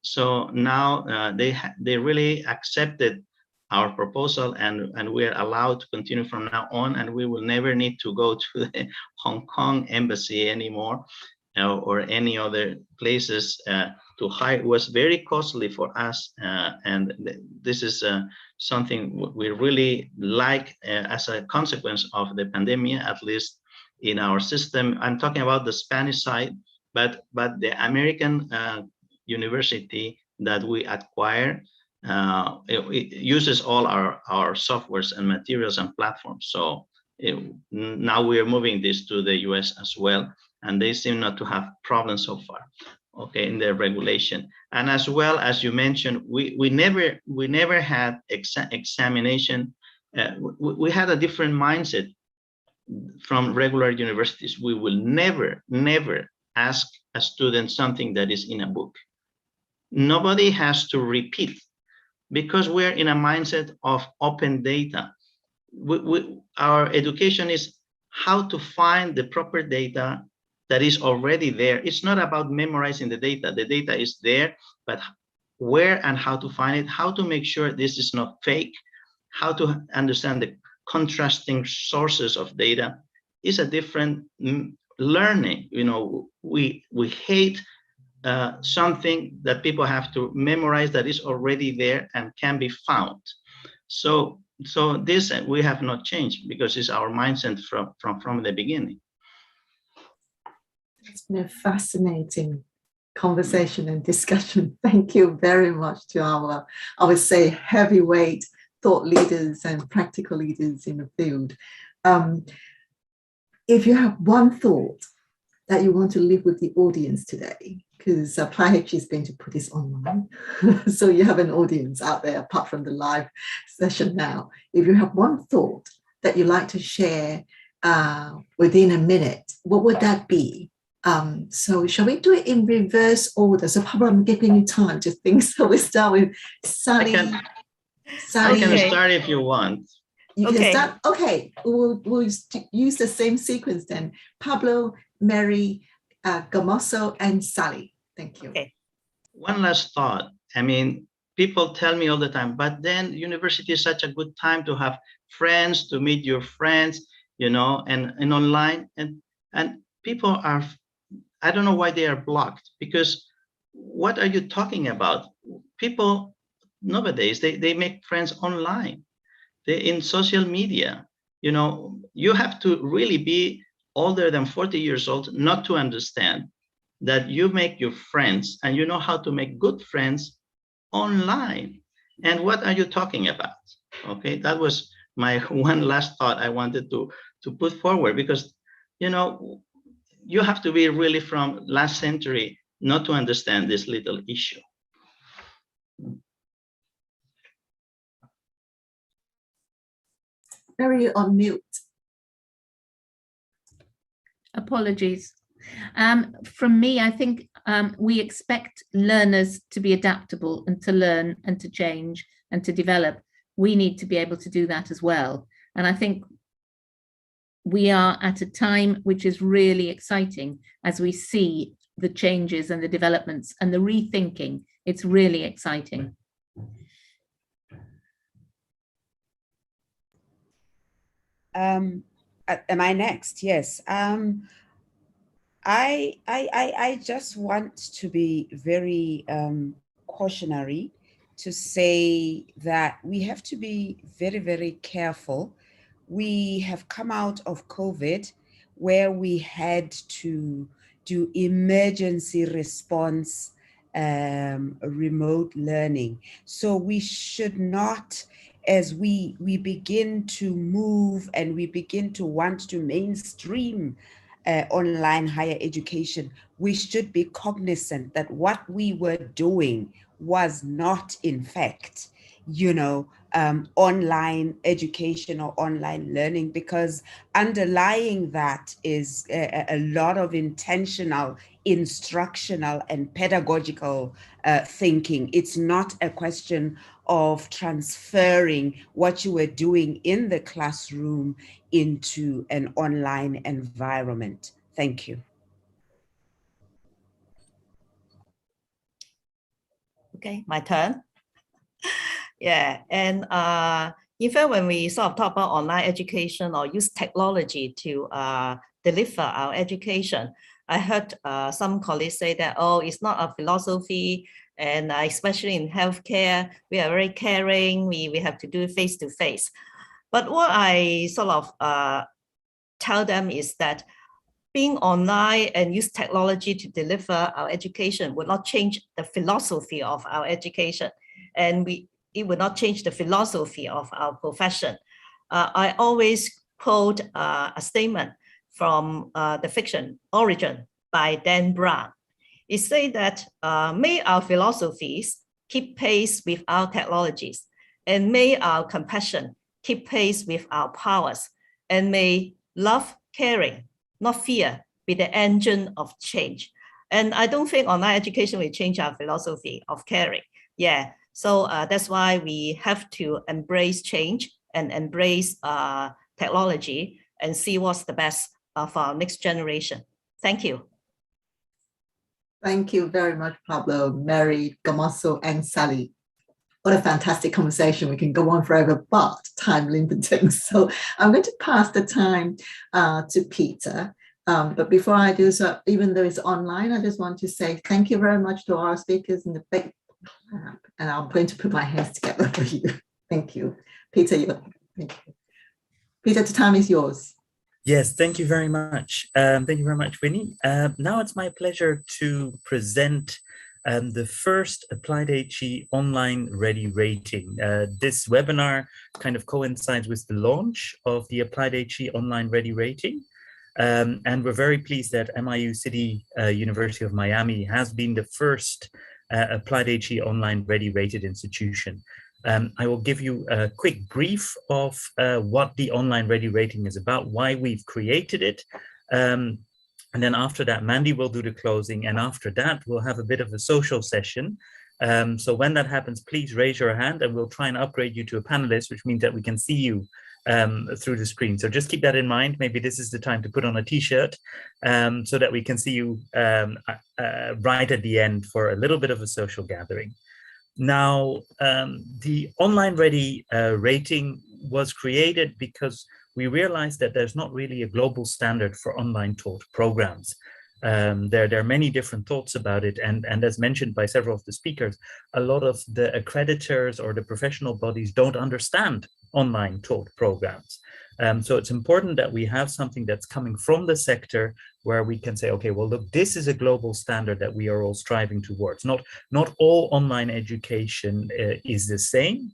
So now they really accepted our proposal, and we are allowed to continue from now on, and we will never need to go to the Hong Kong embassy anymore, or any other places to hire. It was very costly for us, and this is something we really like as a consequence of the pandemic, at least in our system. I'm talking about the Spanish side, but the American university that we acquire. It uses all our softwares and materials and platforms. So now we are moving this to the US as well, and they seem not to have problems so far, okay, in their regulation. And as well, as you mentioned, we never had examination. We had a different mindset from regular universities. We will never ask a student something that is in a book. Nobody has to repeat, because we're in a mindset of open data. Our education is how to find the proper data that is already there. It's not about memorizing the data is there, but where and how to find it, how to make sure this is not fake, how to understand the contrasting sources of data is a different learning. You know, we hate something that people have to memorize that is already there and can be found. So this we have not changed, because it's our mindset from the beginning. It's been a fascinating conversation and discussion. Thank you very much to our, I would say, heavyweight thought leaders and practical leaders in the field. If you have one thought that you want to leave with the audience today, because AppliedHE is going to put this online, so you have an audience out there apart from the live session now. If you have one thought that you'd like to share within a minute, what would that be? So shall we do it in reverse order? So Pablo, I'm giving you time to think. So we start with Sally. I can start if you want. You can start. Okay, we'll use the same sequence then. Pablo, Mary, Gamoso, and Sally. Thank you. Okay. One last thought. I mean, people tell me all the time, but then university is such a good time to have friends, to meet your friends, you know, and online. And people are, I don't know why they are blocked, because what are you talking about? People nowadays, they make friends online. They in social media. You know, you have to really be older than 40 years old not to understand that you make your friends and you know how to make good friends online. And what are you talking about? Okay, that was my one last thought I wanted to put forward, because, you know, you have to be really from last century not to understand this little issue. Very on mute. Apologies. From me, I think we expect learners to be adaptable and to learn and to change and to develop. We need to be able to do that as well. And I think we are at a time which is really exciting as we see the changes and the developments and the rethinking. It's really exciting. Am I next? Yes. I just want to be very cautionary to say that we have to be very, very careful. We have come out of COVID where we had to do emergency response remote learning. So we should not, as we begin to move and we begin to want to mainstream online higher education, we should be cognizant that what we were doing was not, in fact, you know, online education or online learning, because underlying that is a lot of intentional, instructional and pedagogical thinking. It's not a question of transferring what you were doing in the classroom into an online environment. Thank you. Okay, my turn. Yeah, and in fact, when we sort of talk about online education or use technology to deliver our education, I heard some colleagues say that, oh, it's not a philosophy, and especially in healthcare, we are very caring, we have to do it face-to-face. But what I sort of tell them is that being online and use technology to deliver our education would not change the philosophy of our education, and it would not change the philosophy of our profession. I always quote a statement from the fiction Origin by Dan Brown. It says that may our philosophies keep pace with our technologies, and may our compassion keep pace with our powers, and may love, caring, not fear, be the engine of change. And I don't think online education will change our philosophy of caring. Yeah, so that's why we have to embrace change and embrace technology and see what's the best for our next generation. Thank you. Thank you very much, Pablo, Mary, Gamaso, and Sally. What a fantastic conversation. We can go on forever, but time limiting. So I'm going to pass the time to Peter. But before I do so, even though it's online, I just want to say thank you very much to our speakers in the big clap. And I'm going to put my hands together for you. Thank you. Peter, thank you. Peter, the time is yours. Yes, thank you very much. Thank you very much, Winnie. Now it's my pleasure to present the first AppliedHE online ready rating. This webinar kind of coincides with the launch of the AppliedHE online ready rating. And we're very pleased that MIU City University of Miami has been the first AppliedHE online ready rated institution. I will give you a quick brief of what the online ready rating is about, why we've created it. And then after that, Mandy will do the closing. And after that, we'll have a bit of a social session. So when that happens, please raise your hand and we'll try and upgrade you to a panelist, which means that we can see you through the screen. So just keep that in mind. Maybe this is the time to put on a t-shirt so that we can see you right at the end for a little bit of a social gathering. Now, the online ready rating was created because we realized that there's not really a global standard for online taught programs. There are many different thoughts about it, and as mentioned by several of the speakers, a lot of the accreditors or the professional bodies don't understand online taught programs. So it's important that we have something that's coming from the sector where we can say, okay, well, look, this is a global standard that we are all striving towards. Not all online education is the same.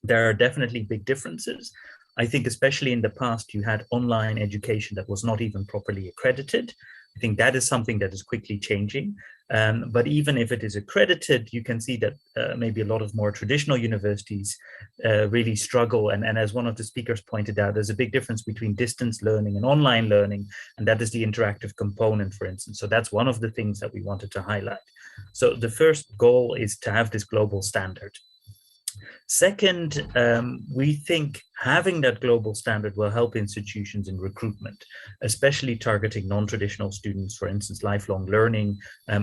There are definitely big differences. I think especially in the past, you had online education that was not even properly accredited. I think that is something that is quickly changing. But even if it is accredited, you can see that maybe a lot of more traditional universities really struggle. And as one of the speakers pointed out, there's a big difference between distance learning and online learning, and that is the interactive component, for instance. So that's one of the things that we wanted to highlight. So the first goal is to have this global standard. Second, we think having that global standard will help institutions in recruitment, especially targeting non-traditional students, for instance, lifelong learning,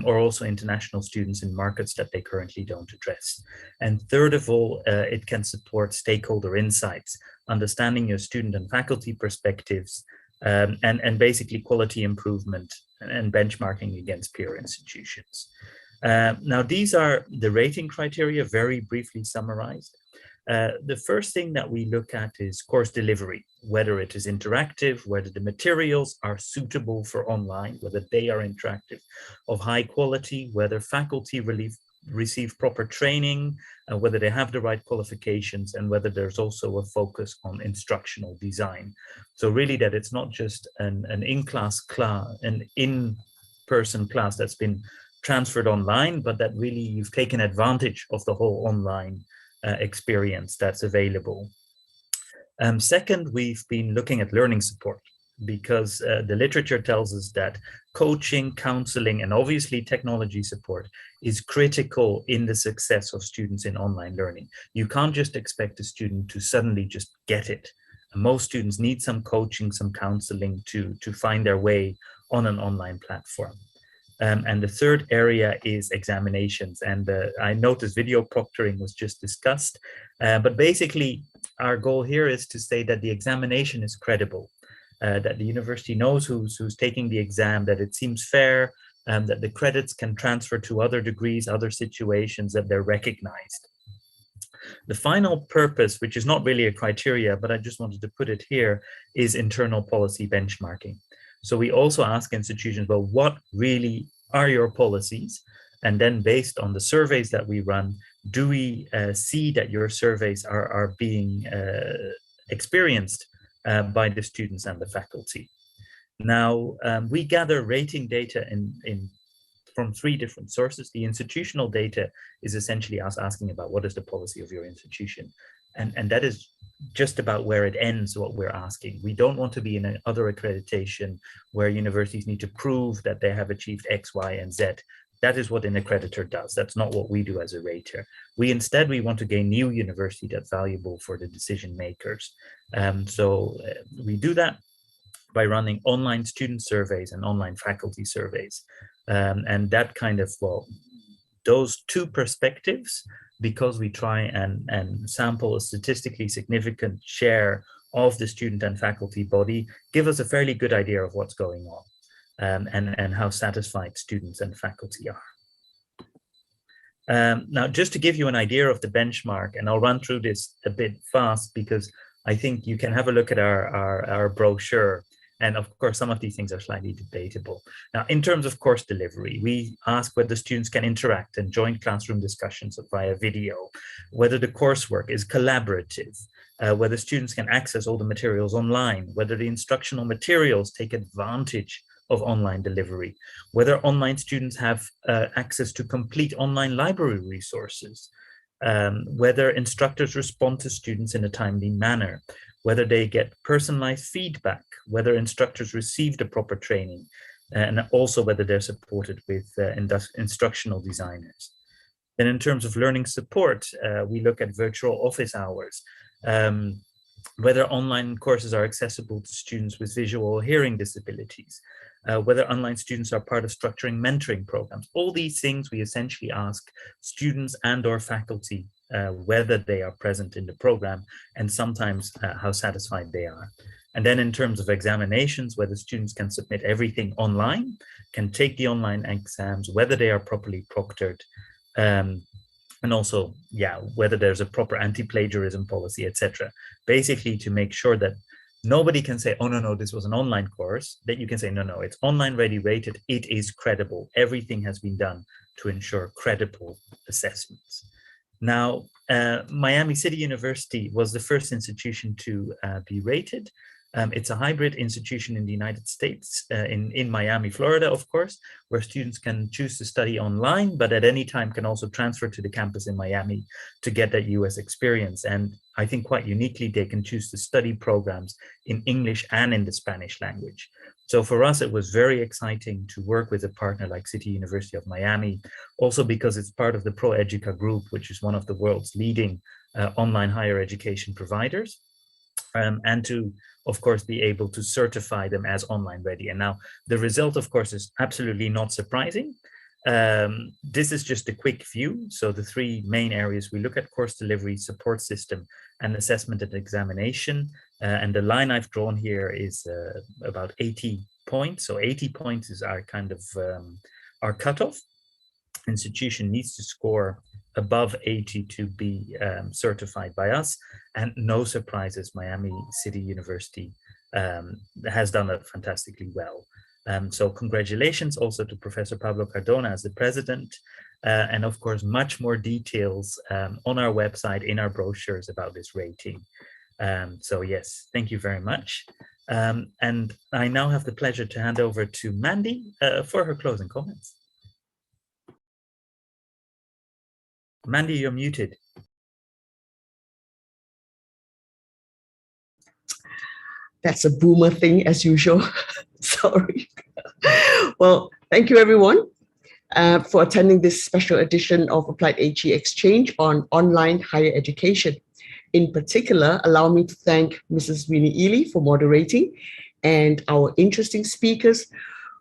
or also international students in markets that they currently don't address. And third of all, it can support stakeholder insights, understanding your student and faculty perspectives, and basically quality improvement and benchmarking against peer institutions. Now, these are the rating criteria, very briefly summarized. The first thing that we look at is course delivery, whether it is interactive, whether the materials are suitable for online, whether they are interactive, of high quality, whether faculty receive proper training, whether they have the right qualifications, and whether there's also a focus on instructional design. So really that it's not just an in-person class that's been transferred online, but that really you've taken advantage of the whole online experience that's available. Second, we've been looking at learning support because the literature tells us that coaching, counseling, and obviously technology support is critical in the success of students in online learning. You can't just expect a student to suddenly just get it. Most students need some coaching, some counseling to find their way on an online platform. And the third area is examinations. And I noticed video proctoring was just discussed. But basically, our goal here is to say that the examination is credible, that the university knows who's taking the exam, that it seems fair, that the credits can transfer to other degrees, other situations, that they're recognized. The final purpose, which is not really a criteria, but I just wanted to put it here, is internal policy benchmarking. So we also ask institutions, well, what really are your policies? And then based on the surveys that we run, do we see that your surveys are being experienced by the students and the faculty? Now, we gather rating data from 3 different sources. The institutional data is essentially us asking about what is the policy of your institution. And that is just about where it ends, what we're asking. We don't want to be in another accreditation where universities need to prove that they have achieved X, Y, and Z. That is what an accreditor does. That's not what we do as a rater. Instead, we want to gain new university that's valuable for the decision makers. So we do that by running online student surveys and online faculty surveys. And that kind of, well, those 2 perspectives, because we try and sample a statistically significant share of the student and faculty body, give us a fairly good idea of what's going on. And how satisfied students and faculty are. Now, just to give you an idea of the benchmark, and I'll run through this a bit fast because I think you can have a look at our brochure. And of course, some of these things are slightly debatable. Now, in terms of course delivery, we ask whether students can interact and join classroom discussions via video, whether the coursework is collaborative, whether students can access all the materials online, whether the instructional materials take advantage of online delivery, whether online students have access to complete online library resources, whether instructors respond to students in a timely manner, whether they get personalized feedback, whether instructors receive the proper training, and also whether they're supported with instructional designers. Then in terms of learning support, we look at virtual office hours, whether online courses are accessible to students with visual or hearing disabilities, whether online students are part of structuring mentoring programs. All these things we essentially ask students and or faculty whether they are present in the program, and sometimes how satisfied they are. And then in terms of examinations, whether students can submit everything online, can take the online exams, whether they are properly proctored, and also, yeah, whether there's a proper anti-plagiarism policy, etc. Basically to make sure that nobody can say, oh, no, this was an online course, that you can say, no, it's online ready rated, it is credible. Everything has been done to ensure credible assessments. Now, Miami City University was the first institution to be rated. It's a hybrid institution in the United States, in Miami, Florida, of course, where students can choose to study online, but at any time can also transfer to the campus in Miami to get that US experience. And I think quite uniquely, they can choose to study programs in English and in the Spanish language. So for us, it was very exciting to work with a partner like City University of Miami, also because it's part of the ProEduca group, which is one of the world's leading online higher education providers. And to, of course, be able to certify them as online ready. And now the result, of course, is absolutely not surprising. This is just a quick view. So the 3 main areas we look at: course delivery, support system, and assessment and examination. And the line I've drawn here is about 80 points. So 80 points is our kind of our cutoff. Institution needs to score above 80 to be certified by us. And no surprises, Miami City University has done it fantastically well. So congratulations also to Professor Pablo Cardona as the president. And of course, much more details on our website, in our brochures about this rating. So yes, thank you very much. And I now have the pleasure to hand over to Mandy for her closing comments. Mandy, you're muted. That's a boomer thing as usual. Sorry. Well, thank you everyone for attending this special edition of AppliedHE Exchange on online higher education. In particular, allow me to thank Mrs. Winnie Ely for moderating, and our interesting speakers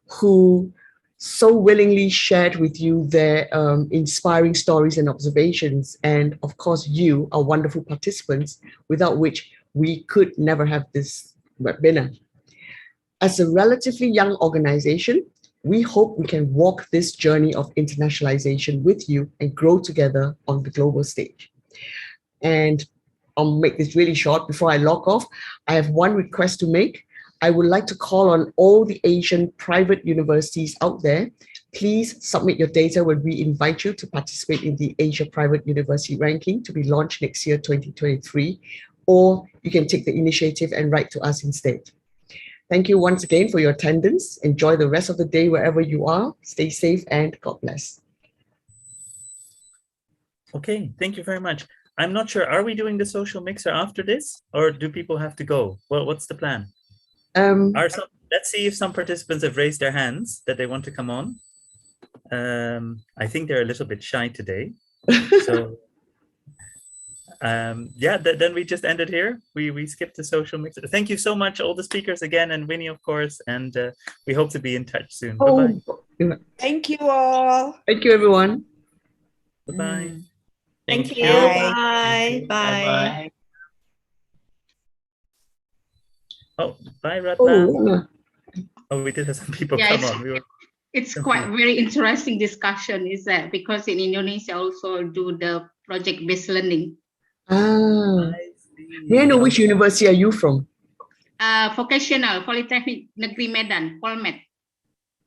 who so willingly shared with you their inspiring stories and observations. And of course, you, our wonderful participants, without which we could never have this webinar. As a relatively young organization, we hope we can walk this journey of internationalization with you and grow together on the global stage. And I'll make this really short before I log off. I have one request to make. I would like to call on all the Asian private universities out there. Please submit your data when we invite you to participate in the Asia Private University Ranking to be launched next year, 2023, or you can take the initiative and write to us instead. Thank you once again for your attendance. Enjoy the rest of the day wherever you are. Stay safe and God bless. Okay, thank you very much. I'm not sure, are we doing the social mixer after this, or do people have to go? Well, what's the plan? Let's see if some participants have raised their hands that they want to come on. I think they're a little bit shy today. So yeah, then we just ended here. We skipped the social mixer. Thank you so much, all the speakers again, and Winnie, of course, and we hope to be in touch soon. Bye-bye. Thank you all. Thank you, everyone. Bye-bye. Thank you. Bye. Bye. Bye. Oh, bye, Ratna. Oh, Oh, we did have some people Yeah, come on. it's quite very interesting discussion, is that because in Indonesia also do the project-based learning. May I know which university are you from? Vocational Polytechnic Negeri Medan, Polmed.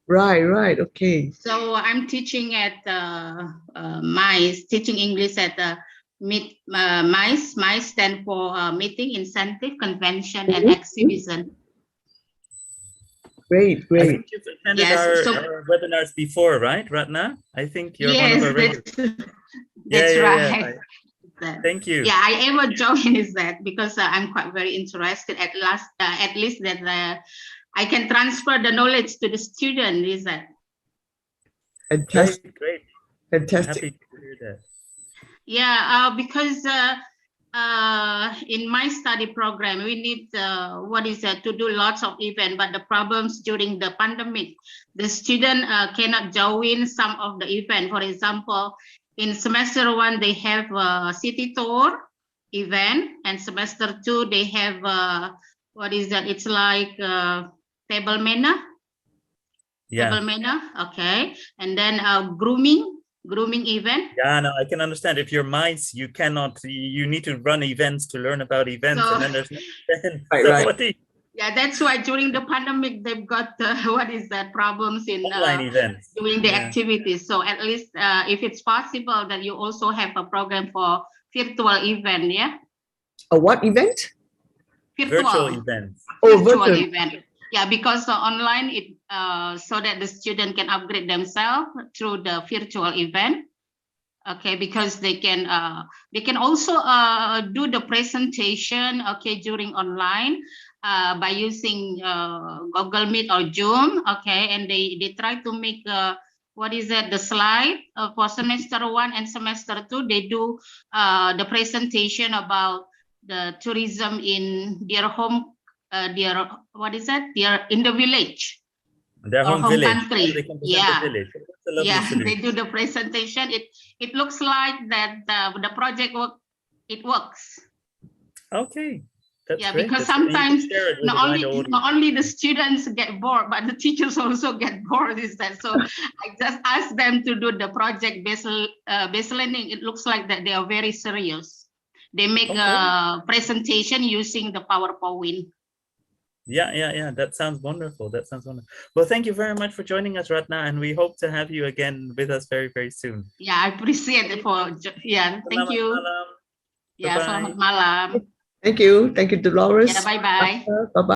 Right, okay. So I'm teaching at MICE, teaching English at MICE. MICE stand for Meeting, Incentive, Convention, and Exhibition. Great. I think you've attended our webinars before, right, Ratna? I think you're one of our regulars. That's right. Thank you. Yeah, I ever join is that because I'm quite very interested at least that I can transfer the knowledge to the student, is that. Fantastic. Great. Fantastic. Happy to hear that. Yeah, because in my study program, we need to do lots of events, but the problems during the pandemic, the student cannot join some of the event. For example, in semester 1, they have a city tour event, and semester 2, they have it's like table manner. Yeah. Table manner, okay, and then grooming event. Yeah, no, I can understand. If you're MICE, you cannot. You need to run events to learn about events, and then there's no event. Right. Yeah, that's why during the pandemic they've got problems in online events doing the activities. So at least if it's possible that you also have a program for virtual event, yeah. A what event? Virtual events. Oh, virtual event. Yeah, because online it so that the student can upgrade themselves through the virtual event. Okay, because they can also do the presentation, okay, during online by using Google Meet or Zoom, okay, and they try to make the slide for semester 1 and semester 2. They do the presentation about the tourism in their home, in the village. Their home village. Country. The village. They do the presentation. It looks like that the project works. Okay. That's great. Because sometimes not only the students get bored, but the teachers also get bored. Is that so? I just asked them to do the project-based learning. It looks like that they are very serious. They make a presentation using the PowerPoint. Yeah. That sounds wonderful. Well, thank you very much for joining us, Ratna, and we hope to have you again with us very, very soon. Yeah, I appreciate it thank you. Malam. Yeah, selamat malam. Thank you, Dolores. Yeah, bye-bye. Bye-bye.